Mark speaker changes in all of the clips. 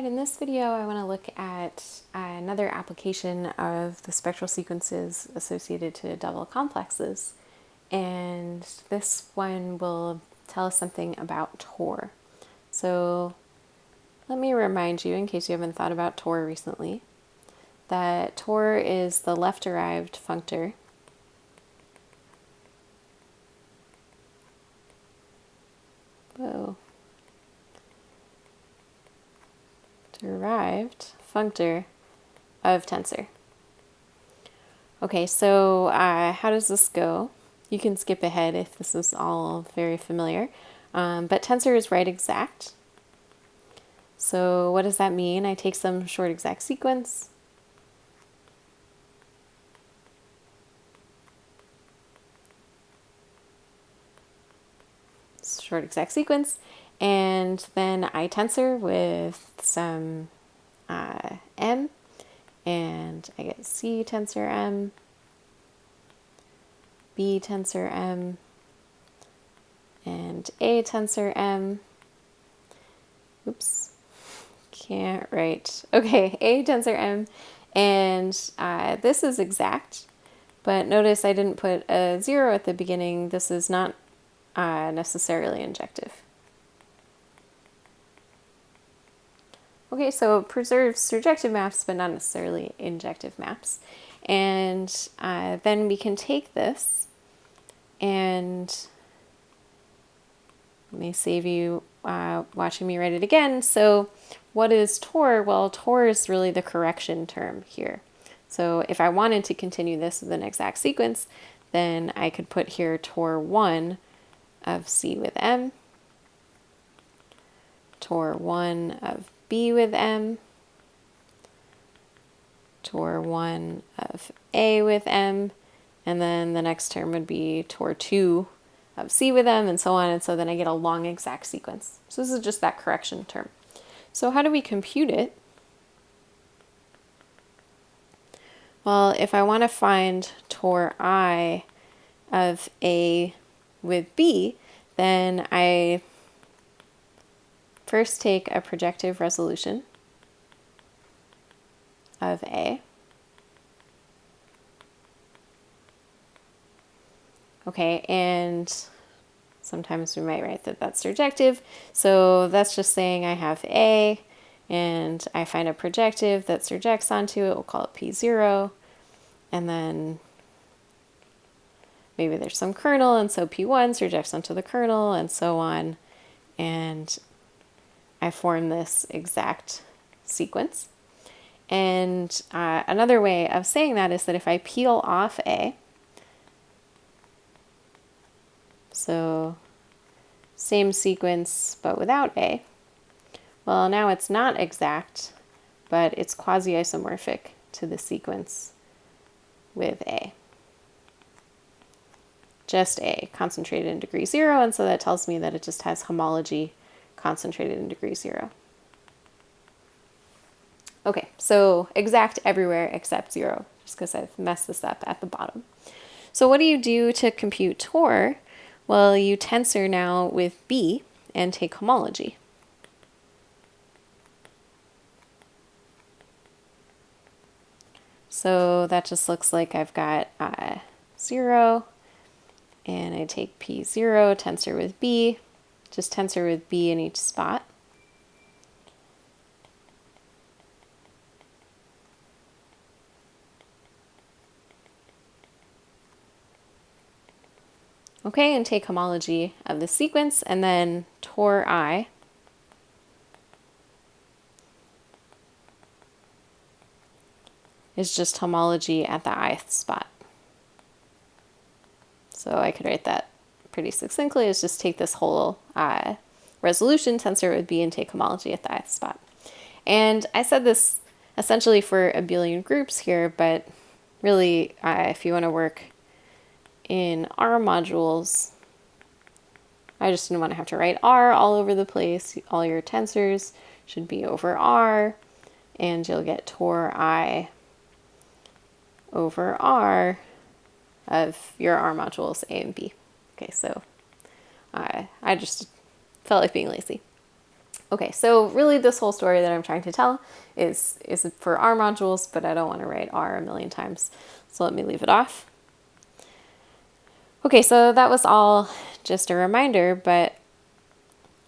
Speaker 1: Alright, in this video I want to look at another application of the spectral sequences associated to double complexes, and this one will tell us something about Tor. So let me remind you, in case you haven't thought about Tor recently, that Tor is the left-derived functor derived functor of tensor. Okay, so how does this go? You can skip ahead if this is all very familiar, but tensor is right exact. So what does that mean? I take some short exact sequence, and then I tensor with some m, and I get C tensor m, B tensor m, and A tensor m. Oops, can't write. Okay, A tensor m, and this is exact, but notice I didn't put a 0 at the beginning. This is not necessarily injective. Okay, so it preserves surjective maps, but not necessarily injective maps. And then we can take this, and let me save you watching me write it again. So what is Tor? Well, Tor is really the correction term here. So if I wanted to continue this with an exact sequence, then I could put here Tor1 of C with M, Tor1 of B with M, Tor1 of A with M, and then the next term would be Tor2 of C with M, and so on, and so then I get a long exact sequence. So this is just that correction term. So how do we compute it? Well, if I want to find Tor I of A with B, then I first take a projective resolution of A. Okay, and sometimes we might write that that's surjective. So that's just saying I have A, and I find a projective that surjects onto it. We'll call it P0. And then maybe there's some kernel, and so P1 surjects onto the kernel, and so on. And I form this exact sequence. And another way of saying that is that if I peel off A, so same sequence but without A, well, now it's not exact, but it's quasi-isomorphic to the sequence with A. Just A, concentrated in degree 0, and so that tells me that it just has homology concentrated in degree 0. Okay, so exact everywhere except 0, just because I've messed this up at the bottom. So what do you do to compute Tor? Well, you tensor now with B and take homology. So that just looks like I've got 0, and I take P0, tensor with B, just tensor with B in each spot. Okay, and take homology of the sequence, and then Tor I is just homology at the ith spot. So I could write that pretty succinctly is just take this whole resolution, tensor with B, and take homology at the ith spot. And I said this essentially for abelian groups here, but really if you want to work in R modules, I just didn't want to have to write R all over the place. All your tensors should be over R, and you'll get Tor I over R of your R modules A and B. Okay, so I just felt like being lazy. Okay, so really this whole story that I'm trying to tell is for R modules, but I don't want to write R a million times, so let me leave it off. Okay, so that was all just a reminder, but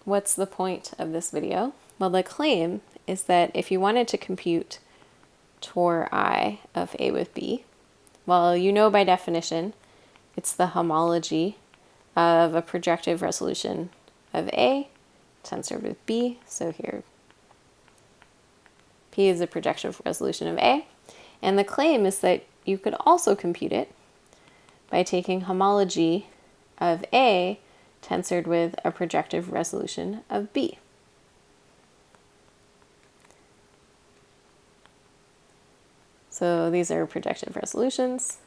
Speaker 1: what's the point of this video? Well, the claim is that if you wanted to compute tor I of A with B, well, you know by definition, it's the homology of a projective resolution of A tensor with B. So here, P is a projective resolution of A. And the claim is that you could also compute it by taking homology of A tensored with a projective resolution of B. So these are projective resolutions.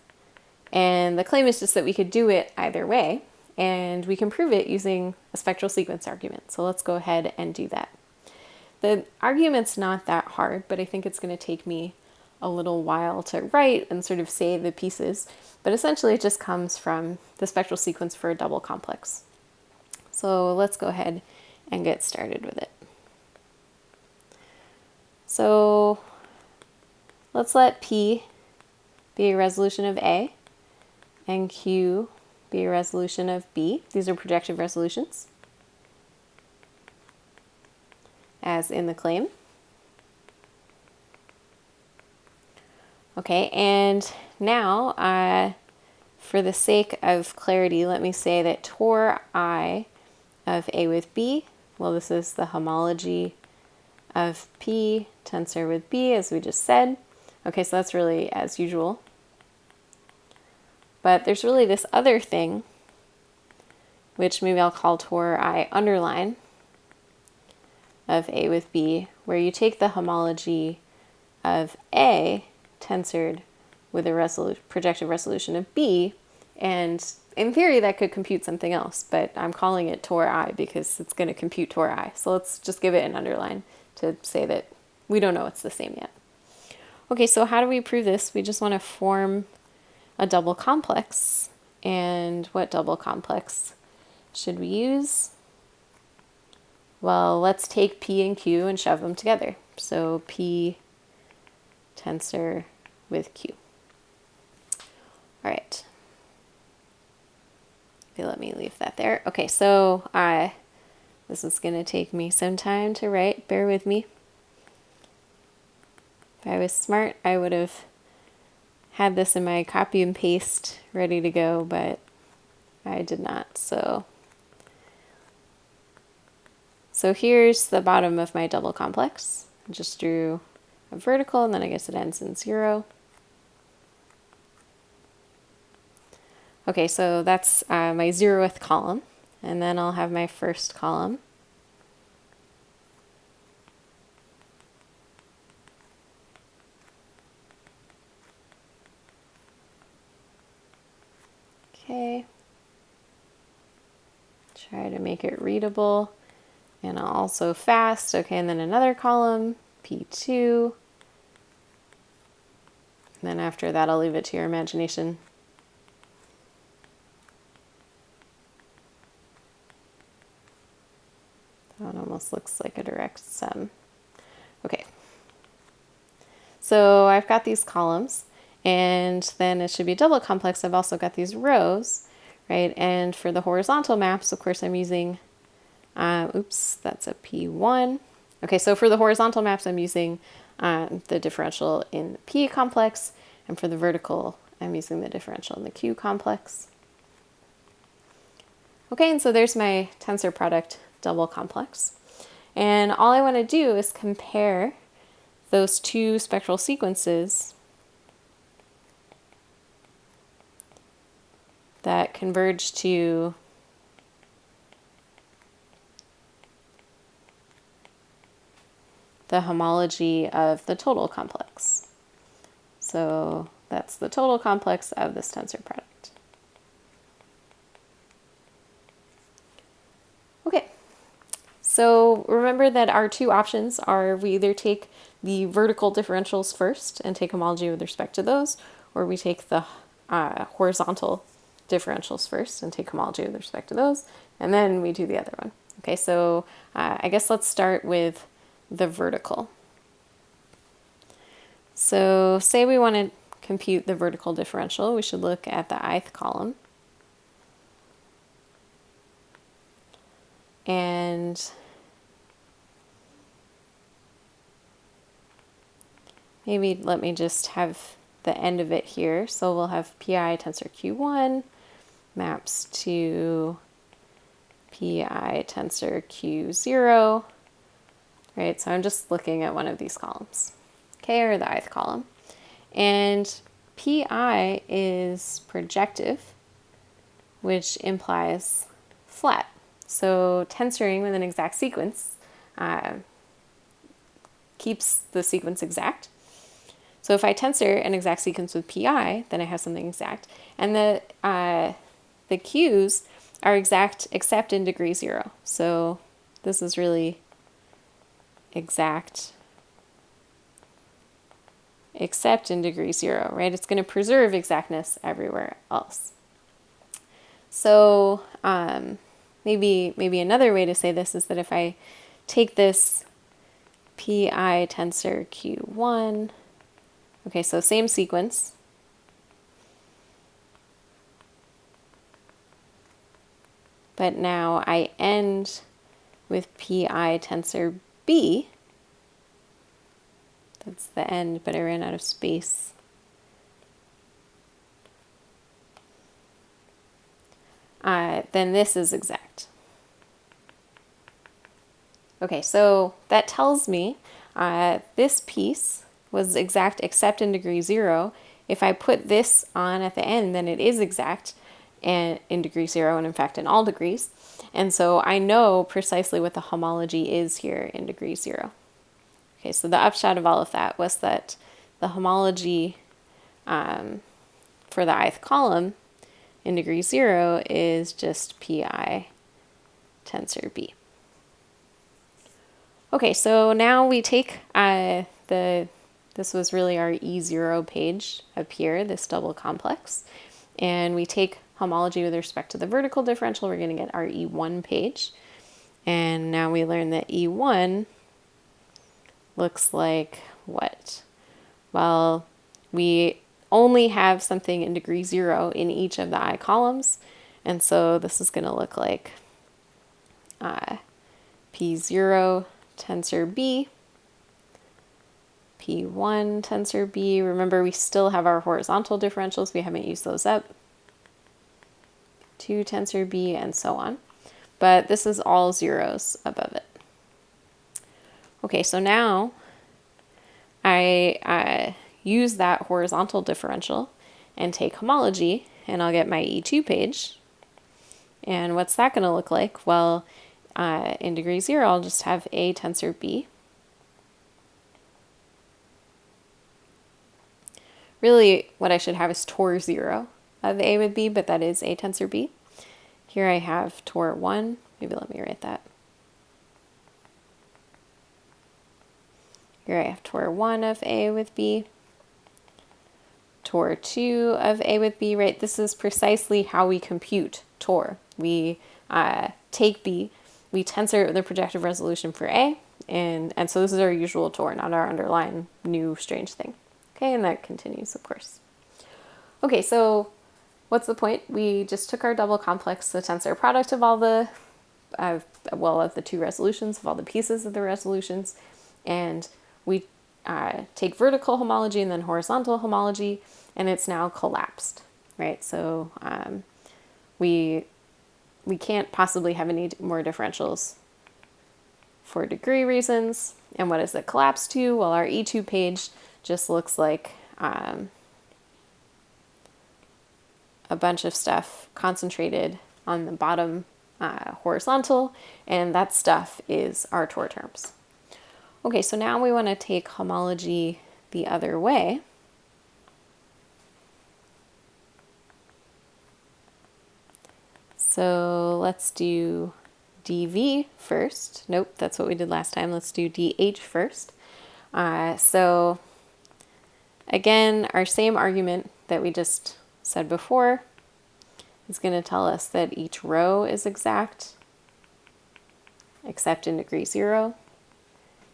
Speaker 1: And the claim is just that we could do it either way. And we can prove it using a spectral sequence argument. So let's go ahead and do that. The argument's not that hard, but I think it's going to take me a little while to write and sort of say the pieces. But essentially it just comes from the spectral sequence for a double complex. So let's go ahead and get started with it. So let's let P be a resolution of A and Q be a resolution of B. These are projective resolutions, as in the claim. Okay, and now, for the sake of clarity, let me say that tor I of A with B, well, this is the homology of P tensor with B, as we just said. Okay, so that's really as usual. But there's really this other thing, which maybe I'll call tor I underline of A with B, where you take the homology of A tensored with a projective resolution of B, and in theory that could compute something else, but I'm calling it tor I because it's going to compute tor I. So let's just give it an underline to say that we don't know it's the same yet. Okay, so how do we prove this? We just want to form a double complex. And what double complex should we use? Well, let's take P and Q and shove them together. So P tensor with Q. All right. Okay, let me leave that there. Okay, so this is going to take me some time to write. Bear with me. If I was smart, I would have had this in my copy and paste ready to go, but I did not. So here's the bottom of my double complex. I just drew a vertical, and then I guess it ends in 0. Okay, so that's my 0th column, and then I'll have my first column. Okay. Try to make it readable and also fast. Okay, and then another column, P2. And then after that, I'll leave it to your imagination. That one almost looks like a direct sum. Okay. So I've got these columns, and then it should be a double complex. I've also got these rows, right? And for the horizontal maps, of course, I'm using, oops, that's a P1. Okay, so for the horizontal maps, I'm using the differential in the P complex, and for the vertical, I'm using the differential in the Q complex. Okay, and so there's my tensor product double complex. And all I want to do is compare those two spectral sequences that converge to the homology of the total complex. So that's the total complex of this tensor product. Okay, so remember that our two options are we either take the vertical differentials first and take homology with respect to those, or we take the horizontal differentials first and take homology with respect to those, and then we do the other one. Okay, so I guess let's start with the vertical. So say we want to compute the vertical differential, we should look at the ith column. And maybe let me just have the end of it here. So we'll have pi tensor q1 maps to pi tensor q0, right? So I'm just looking at one of these columns, okay, or the ith column. And pi is projective, which implies flat. So tensoring with an exact sequence keeps the sequence exact. So if I tensor an exact sequence with pi, then I have something exact. And the q's are exact except in degree 0. So this is really exact except in degree 0, right? It's going to preserve exactness everywhere else. So maybe another way to say this is that if I take this pi tensor q1, okay, so same sequence, but now I end with pi tensor b. That's the end, but I ran out of space. Then this is exact. Okay, so that tells me this piece was exact except in degree 0. If I put this on at the end, then it is exact and in degree 0, and in fact in all degrees. And so I know precisely what the homology is here in degree 0. Okay, so the upshot of all of that was that the homology for the ith column in degree 0 is just pi tensor b. Okay, so now we take this was really our E0 page up here, this double complex, and we take homology with respect to the vertical differential. We're going to get our E1 page, and now we learn that E1 looks like what? Well, we only have something in degree 0 in each of the I columns, and so this is going to look like P0 tensor B, P1 tensor B. Remember, we still have our horizontal differentials. We haven't used those up. 2 tensor B, and so on. But this is all zeros above it. Okay, so now I use that horizontal differential and take homology, and I'll get my E2 page. And what's that going to look like? Well, in degree 0, I'll just have A tensor B. Really, what I should have is tor 0 of A with B, but that is A tensor B. Here I have tor 1. Maybe let me write that. Here I have tor 1 of A with B. Tor 2 of A with B, right? This is precisely how we compute tor. We take B, we tensor the projective resolution for A, and so this is our usual tor, not our underlying new strange thing. Okay, and that continues, of course. Okay, so what's the point? We just took our double complex, the tensor product of all the, of the two resolutions, of all the pieces of the resolutions, and we take vertical homology and then horizontal homology, and it's now collapsed, right? So we can't possibly have any more differentials for degree reasons. And what does it collapse to? Well, our E2 page just looks like a bunch of stuff concentrated on the bottom horizontal, and that stuff is our tor terms. Okay, so now we want to take homology the other way. So let's do dv first. Nope, that's what we did last time. Let's do dh first. So again, our same argument that we just said before is going to tell us that each row is exact. except in degree 0,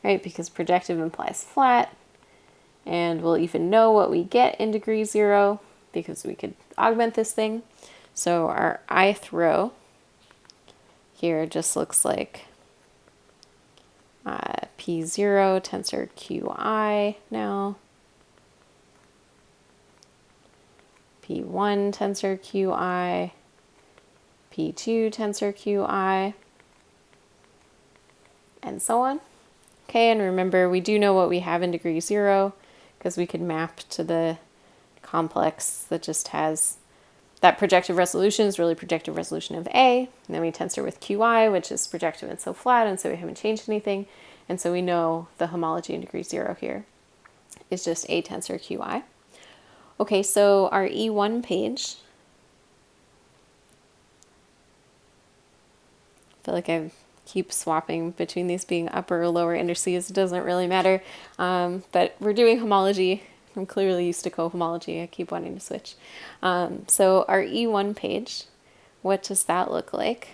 Speaker 1: right? Because projective implies flat. And we'll even know what we get in degree 0 because we could augment this thing. So our ith row here just looks like P0 tensor Qi now. P1 tensor Qi. P2 tensor Qi. And so on. Okay, and remember we do know what we have in degree 0 because we could map to the complex that just has that projective resolution is really projective resolution of A, and then we tensor with Qi, which is projective and so flat, and so we haven't changed anything, and so we know the homology in degree 0 here is just A tensor Qi. Okay, so our E1 page, I feel like I keep swapping between these being upper or lower indices, it doesn't really matter, but we're doing homology. I'm clearly used to cohomology. I keep wanting to switch. So our E1 page, what does that look like?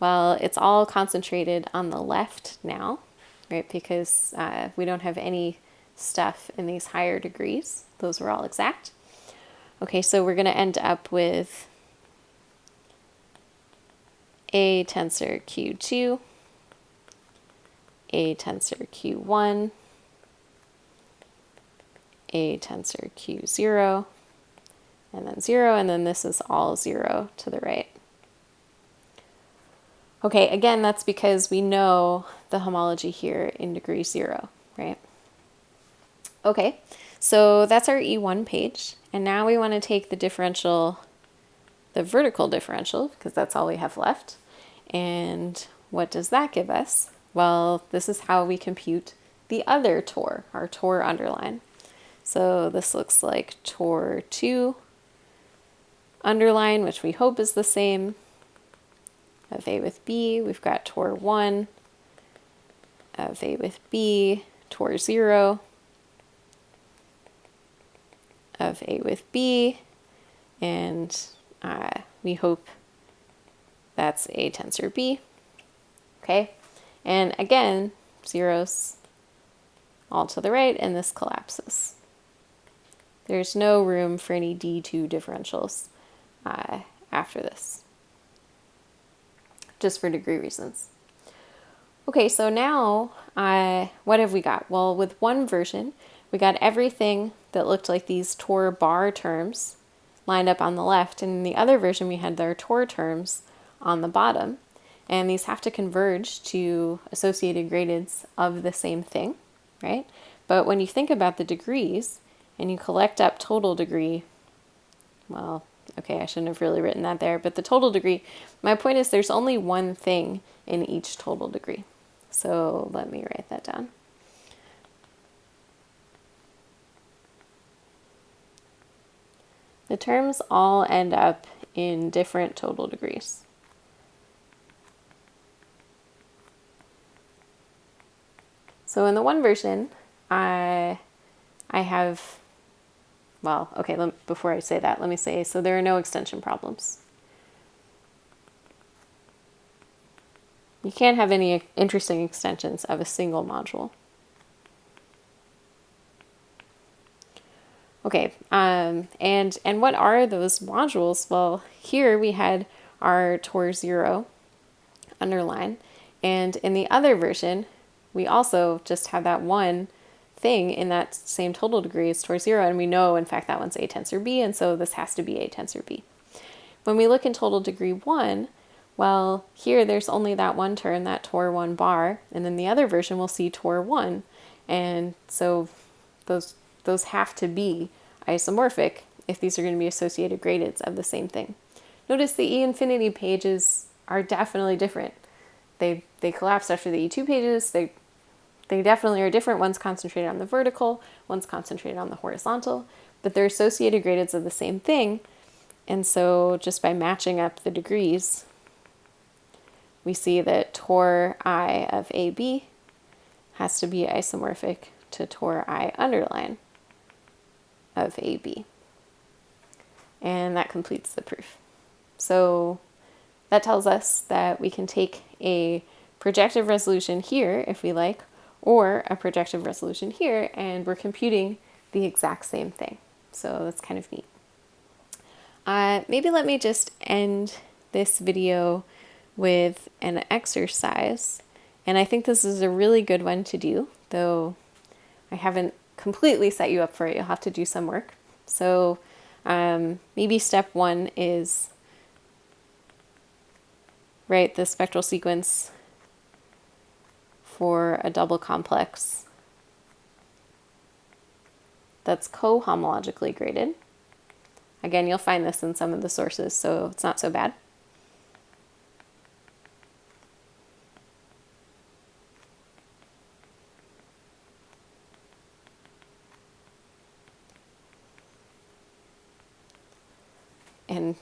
Speaker 1: Well, it's all concentrated on the left now, right? Because we don't have any stuff in these higher degrees. Those were all exact. Okay, so we're going to end up with A tensor Q2, A tensor Q1, A tensor Q0, and then 0, and then this is all 0 to the right. Okay, again, that's because we know the homology here in degree 0, right? Okay, so that's our E1 page, and now we want to take the differential, the vertical differential, because that's all we have left, and what does that give us? Well, this is how we compute the other TOR, our TOR underline. So this looks like TOR 2 underline, which we hope is the same of A with B. We've got TOR 1 of A with B, TOR 0 of A with B, and we hope that's A tensor B. Okay, and again, zeros all to the right, and this collapses. There's no room for any D2 differentials after this, just for degree reasons. Okay, so now what have we got? Well, with one version, we got everything that looked like these TOR bar terms lined up on the left, and in the other version, we had their TOR terms on the bottom, and these have to converge to associated gradients of the same thing, right? But when you think about the degrees, and you collect up total degree, well, okay, I shouldn't have really written that there, but the total degree, my point is there's only one thing in each total degree. So let me write that down. The terms all end up in different total degrees. So in the one version, I have, well, okay, before I say that, let me say, so there are no extension problems. You can't have any interesting extensions of a single module. Okay, and what are those modules? Well, here we had our TOR 0 underline, and in the other version, we also just have that one thing in that same total degree as TOR 0, and we know, in fact, that one's A tensor B, and so this has to be A tensor B. When we look in total degree 1, well, here there's only that one term, that TOR 1 bar, and then the other version we'll see TOR 1, and so those have to be isomorphic if these are going to be associated gradients of the same thing. Notice the E infinity pages are definitely different. They collapse after the E2 pages. They definitely are different. One's concentrated on the vertical, one's concentrated on the horizontal, but they're associated gradients of the same thing. And so just by matching up the degrees, we see that TOR I of AB has to be isomorphic to TOR I underline of AB. And that completes the proof. So that tells us that we can take a projective resolution here, if we like, or a projective resolution here, and we're computing the exact same thing. So that's kind of neat. Maybe let me just end this video with an exercise. And I think this is a really good one to do, though I haven't completely set you up for it. You'll have to do some work. So maybe step 1 is write the spectral sequence for a double complex that's co-homologically graded. Again, you'll find this in some of the sources, so it's not so bad. And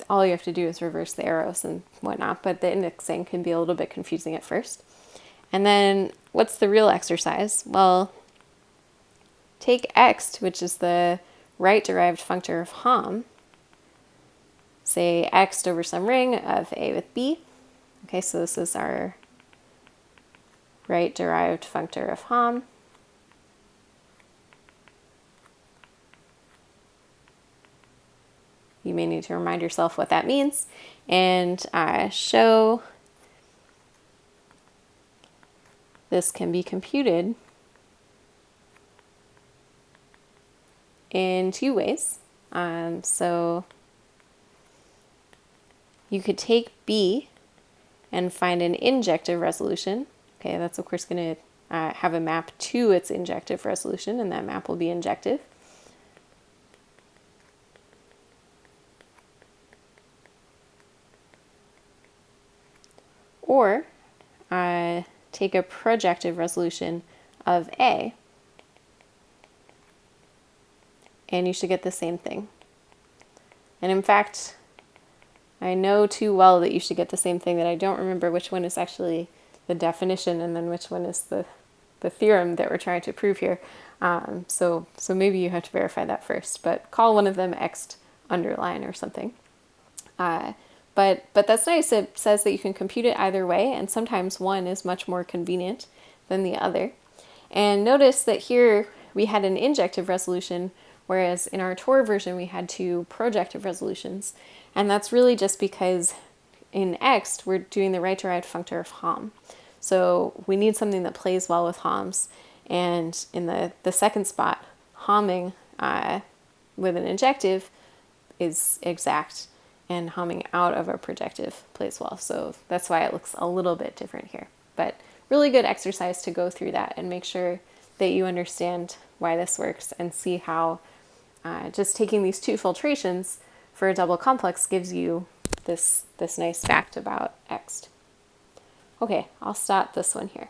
Speaker 1: all you have to do is reverse the arrows and whatnot, but the indexing can be a little bit confusing at first. And then what's the real exercise? Well, take X, which is the right-derived functor of Hom, say X over some ring of A with B. Okay, so this is our right-derived functor of Hom. You may need to remind yourself what that means, and show this can be computed in 2 ways. So you could take B and find an injective resolution. Okay, that's of course going to have a map to its injective resolution, and that map will be injective. Or take a projective resolution of A, and you should get the same thing. And in fact, I know too well that you should get the same thing that I don't remember which one is actually the definition and then which one is the theorem that we're trying to prove here. So maybe you have to verify that first, but call one of them X underline or something. But that's nice. It says that you can compute it either way, and sometimes one is much more convenient than the other. And notice that here we had an injective resolution, whereas in our Tor version we had 2 projective resolutions. And that's really just because in Ext we're doing the right-derived functor of Hom. So we need something that plays well with Homs. And in the second spot, Homming with an injective is exact, and Homming out of a projective plays well. So that's why it looks a little bit different here. But really good exercise to go through that and make sure that you understand why this works and see how just taking these 2 filtrations for a double complex gives you this nice fact about Ext. Okay, I'll stop this one here.